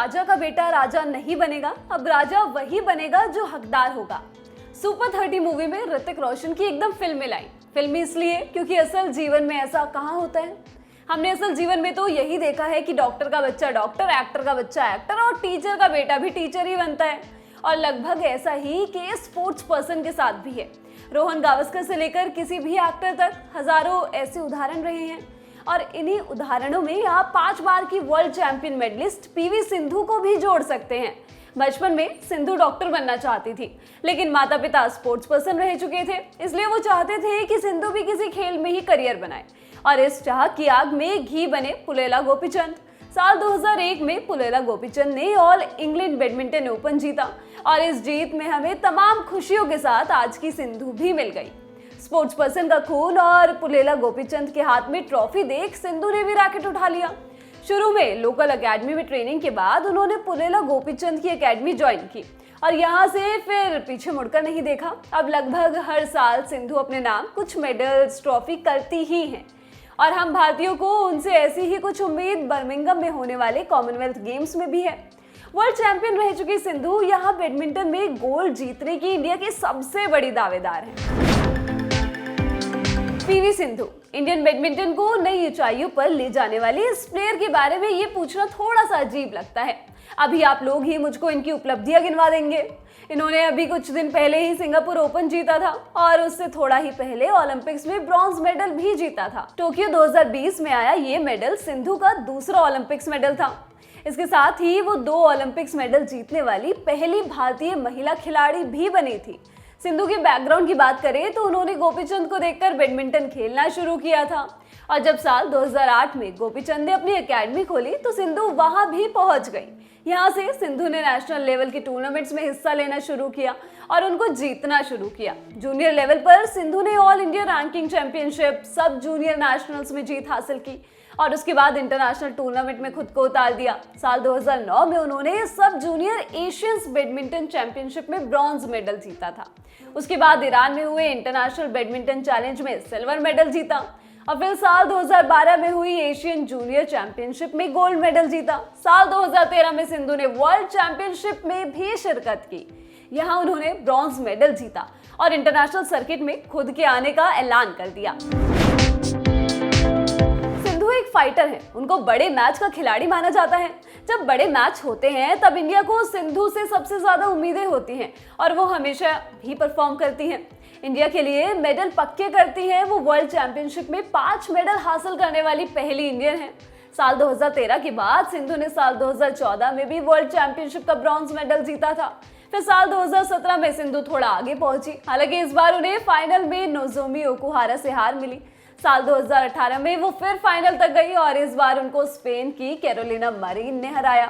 राजा का बेटा राजा नहीं बनेगा, अब राजा वही बनेगा जो हकदार होगा। सुपर 30 मूवी में ऋतिक रोशन की एकदम फिल्म लाई। फिल्मी इसलिए क्योंकि असल जीवन में ऐसा कहाँ होता है। हमने असल जीवन में तो यही देखा है कि डॉक्टर का बच्चा डॉक्टर, एक्टर का बच्चा एक्टर और टीचर का बेटा भी टीचर ही बनता है। और लगभग ऐसा ही केस स्पोर्ट्स पर्सन के साथ भी है। रोहन गावस्कर से लेकर किसी भी एक्टर तक हजारों ऐसे उदाहरण रहे हैं। और इन्हीं उदाहरणों में आप 5 बार की world champion medalist PV Sindhu को भी जोड़ सकते हैं। बचपन में सिंधु डॉक्टर बनना चाहती थी, लेकिन माता पिता स्पोर्ट्स पर्सन रह चुके थे, इसलिए वो चाहते थे कि सिंधु भी किसी खेल में ही करियर बनाए। और इस चाह की आग में घी बने पुलेला गोपीचंद। साल 2001 में पुलेला गोपीचंद ने ऑल इंग्लैंड बैडमिंटन ओपन जीता और इस जीत में हमें तमाम खुशियों के साथ आज की सिंधु भी मिल गई। स्पोर्ट्स पर्सन का खून और पुलेला गोपीचंद के हाथ में ट्रॉफी देख सिंधु ने भी रैकेट उठा लिया। शुरू में लोकल एकेडमी में ट्रेनिंग के बाद उन्होंने पुलेला गोपीचंद की एकेडमी ज्वाइन की और यहाँ से फिर पीछे मुड़कर नहीं देखा। अब लगभग हर साल सिंधु अपने नाम कुछ मेडल्स ट्रॉफी करती ही हैं और हम भारतीयों को उनसे ऐसी ही कुछ उम्मीद बर्मिंघम में होने वाले कॉमनवेल्थ गेम्स में भी है। वर्ल्ड चैंपियन रह चुकी सिंधु यहाँ बैडमिंटन में गोल्ड जीतने की इंडिया की सबसे बड़ी दावेदार है। पीवी सिंधु इंडियन बैडमिंटन को नई ऊंचाइयों पर ले जाने वाली इस प्लेयर के बारे में ये पूछना थोड़ा सा अजीब लगता है। अभी आप लोग ही मुझको इनकी उपलब्धियां गिनवा देंगे। इन्होंने अभी कुछ दिन पहले ही सिंगापुर ओपन जीता था और उससे थोड़ा ही पहले ओलंपिक्स में ब्रॉन्ज मेडल भी जीता था। टोक्यो 2020 में आया ये मेडल सिंधु का दूसरा ओलंपिक्स मेडल था। इसके साथ ही वो 2 ओलंपिक्स मेडल जीतने वाली पहली भारतीय महिला खिलाड़ी भी बनी थी। सिंधु के बैकग्राउंड की बात करें तो उन्होंने गोपीचंद को देखकर बैडमिंटन खेलना शुरू किया था और जब साल 2008 में गोपीचंद ने अपनी एकेडमी खोली तो सिंधु वहां भी पहुंच गई। यहाँ से सिंधु ने नेशनल लेवल के टूर्नामेंट्स में हिस्सा लेना शुरू किया और उनको जीतना शुरू किया। जूनियर लेवल पर सिंधु ने ऑल इंडिया रैंकिंग चैंपियनशिप, सब जूनियर नेशनल्स में जीत हासिल की और उसके बाद इंटरनेशनल टूर्नामेंट में खुद को उतार दिया। साल 2009 में उन्होंने सब जूनियर एशियंस बैडमिंटन चैंपियनशिप में ब्रॉन्ज मेडल जीता था। उसके बाद ईरान में हुए इंटरनेशनल बैडमिंटन चैलेंज में सिल्वर मेडल जीता और फिर साल 2012 में हुई एशियन जूनियर चैंपियनशिप में गोल्ड मेडल जीता। साल 2013 में सिंधु ने वर्ल्ड चैंपियनशिप में भी शिरकत की। यहाँ उन्होंने ब्रॉन्ज मेडल जीता और इंटरनेशनल सर्किट में खुद के आने का ऐलान कर दिया। सिंधु एक फाइटर है, उनको बड़े मैच का खिलाड़ी माना जाता है। जब बड़े मैच होते हैं तब इंडिया को सिंधु से सबसे ज्यादा उम्मीदें होती हैं और वो हमेशा भी परफॉर्म करती हैं। इंडिया के लिए मेडल पक्के करती हैं। वो वर्ल्ड चैंपियनशिप में 5 मेडल हासिल करने वाली पहली इंडियन है। साल 2013 के बाद सिंधु ने साल 2014 में भी वर्ल्ड चैंपियनशिप का ब्रॉन्ज मेडल जीता था। फिर साल 2017 में सिंधु थोड़ा आगे पहुंची, हालांकि इस बार उन्हें फाइनल में नोजोमी ओकुहारा से हार मिली। साल 2018 में वो फिर फाइनल तक गई और इस बार उनको स्पेन की कैरोलिना मरीन ने हराया।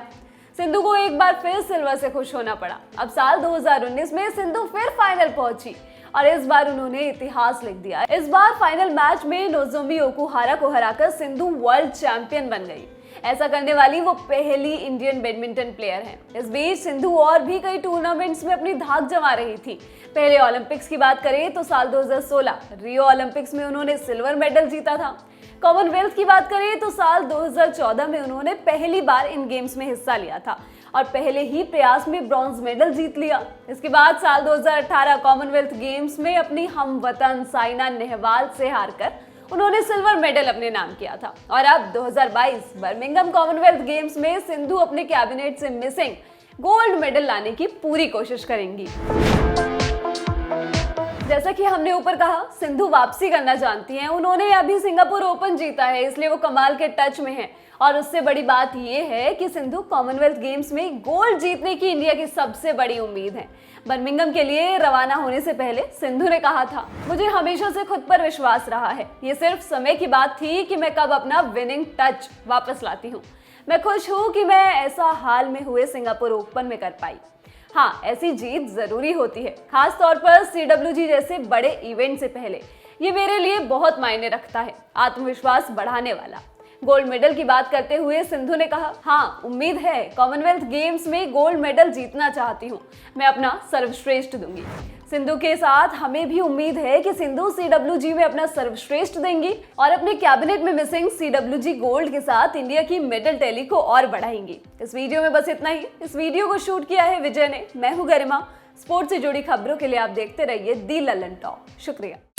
सिंधु को एक बार फिर सिल्वर से खुश होना पड़ा। अब साल 2019 में सिंधु फिर फाइनल पहुंची और इस बार उन्होंने इतिहास लिख दिया। इस बार फाइनल मैच में नोजोमी ओकुहारा को हराकर सिंधु वर्ल्ड चैंपियन बन गई। ऐसा करने वाली वो पहली इंडियन बैडमिंटन प्लेयर है। इस बीच सिंधु और भी कई टूर्नामेंट्स में अपनी धाक जमा रही थी। पहले ओलंपिक्स की बात करें तो साल 2016 रियो ओलंपिक्स में उन्होंने सिल्वर मेडल जीता था। कॉमनवेल्थ की बात करें तो साल 2014 में उन्होंने पहली बार इन गेम्स में हिस्सा लिया था और पहले ही प्रयास में ब्रॉन्ज मेडल जीत लिया। इसके बाद साल 2018 कॉमनवेल्थ गेम्स में अपनी हमवतन साइना नेहवाल से हारकर उन्होंने सिल्वर मेडल अपने नाम किया था और अब 2022 बर्मिंघम कॉमनवेल्थ गेम्स में सिंधु अपने कैबिनेट से मिसिंग गोल्ड मेडल लाने की पूरी कोशिश करेंगी। जैसा कि हमने ऊपर कहा, सिंधु वापसी करना जानती हैं। उन्होंने अभी सिंगापुर ओपन जीता है, इसलिए वो कमाल के टच में है और उससे बड़ी बात यह है कि सिंधु कॉमनवेल्थ गेम्स में गोल्ड जीतने की इंडिया की सबसे बड़ी उम्मीद है। बर्मिंघम के लिए रवाना होने से पहले सिंधु ने कहा था, मुझे हमेशा से खुद पर विश्वास रहा है। ये सिर्फ समय की बात थी कि मैं कब अपना विनिंग टच वापस लाती हूँ। मैं खुश हूँ कि मैं ऐसा हाल में हुए सिंगापुर ओपन में कर पाई। हाँ, ऐसी जीत जरूरी होती है, खास तौर पर CWG जैसे बड़े इवेंट से पहले। ये मेरे लिए बहुत मायने रखता है, आत्मविश्वास बढ़ाने वाला। गोल्ड मेडल की बात करते हुए सिंधु ने कहा, हाँ उम्मीद है, कॉमनवेल्थ गेम्स में गोल्ड मेडल जीतना चाहती हूँ, मैं अपना सर्वश्रेष्ठ दूंगी। सिंधु के साथ हमें भी उम्मीद है कि सिंधु CWG में अपना सर्वश्रेष्ठ देंगी और अपने कैबिनेट में मिसिंग CWG गोल्ड के साथ इंडिया की मेडल टैली को और बढ़ाएंगी। इस वीडियो में बस इतना ही। इस वीडियो को शूट किया है विजय ने। मैं हूं गरिमा। स्पोर्ट्स से जुड़ी खबरों के लिए आप देखते रहिए दी ललन टॉक। शुक्रिया।